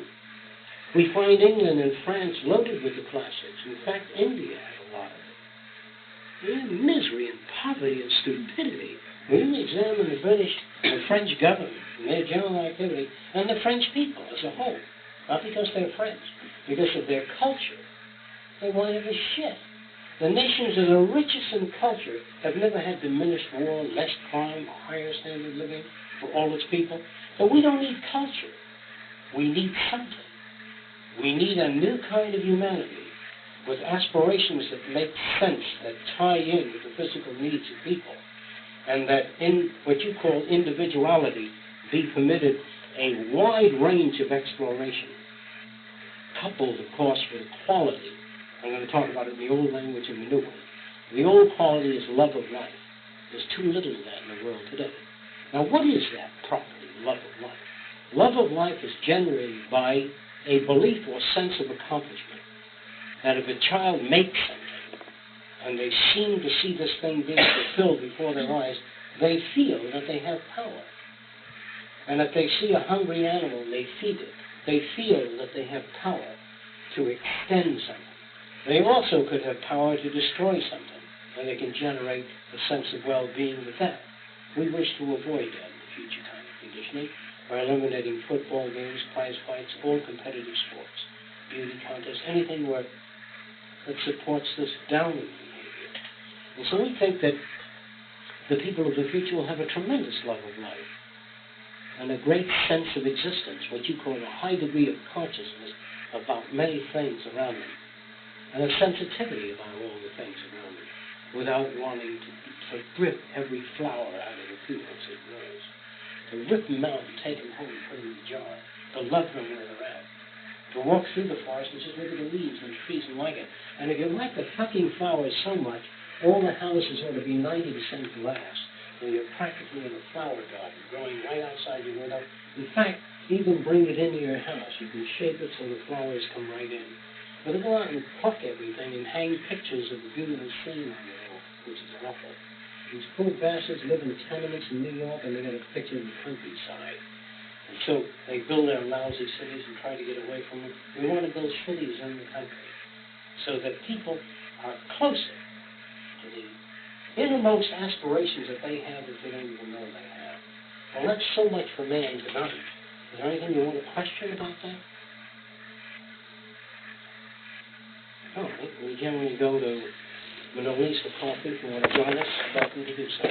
we find England and France loaded with the classics. In fact, India had a lot of it. Misery and poverty and stupidity. When you examine the British and French government and their general activity, and the French people as a whole, not because they're French, because of their culture, they wanted a shit. The nations that are richest in culture have never had diminished war, less crime, or higher standard of living for all its people. But we don't need culture. We need something. We need a new kind of humanity with aspirations that make sense, that tie in with the physical needs of people, and that in what you call individuality be permitted a wide range of exploration, coupled, of course, with quality. I'm going to talk about it in the old language and the new one. The old quality is love of life. There's too little of that in the world today. Now, what is that property, love of life? Love of life is generated by a belief or sense of accomplishment. That if a child makes something, and they seem to see this thing being fulfilled before their eyes, they feel that they have power. And if they see a hungry animal and they feed it, they feel that they have power to extend something. They also could have power to destroy something, and they can generate a sense of well-being with that. We wish to avoid that in the future kind of conditioning by eliminating football games, prize fights, all competitive sports, beauty contests, anything that supports this downward behavior. And so we think that the people of the future will have a tremendous love of life and a great sense of existence, what you call a high degree of consciousness about many things around them, and a sensitivity about all the things around them, without wanting to rip every flower out of the fields it grows, to rip them out and take them home and put them in a jar, to love them where they're at, to walk through the forest and just look at the leaves and trees and like it. And if you like the fucking flowers so much, all the houses ought to be 90% glass, and you're practically in a flower garden growing right outside your window. In fact, even bring it into your house. You can shape it so the flowers come right in. But to go out and pluck everything and hang pictures of the beautiful scene on the wall, which is awful. These poor bastards live in tenements in New York, and they got a picture in the countryside. And so they build their lousy cities and try to get away from them. We want to build cities in the country so that people are closer to the innermost aspirations that they have that they don't even know they have. Well, that's so much for man tonight. Is there anything you want to question about that? All right. We generally go to Manoli's for coffee if you want to join us. Welcome to do so.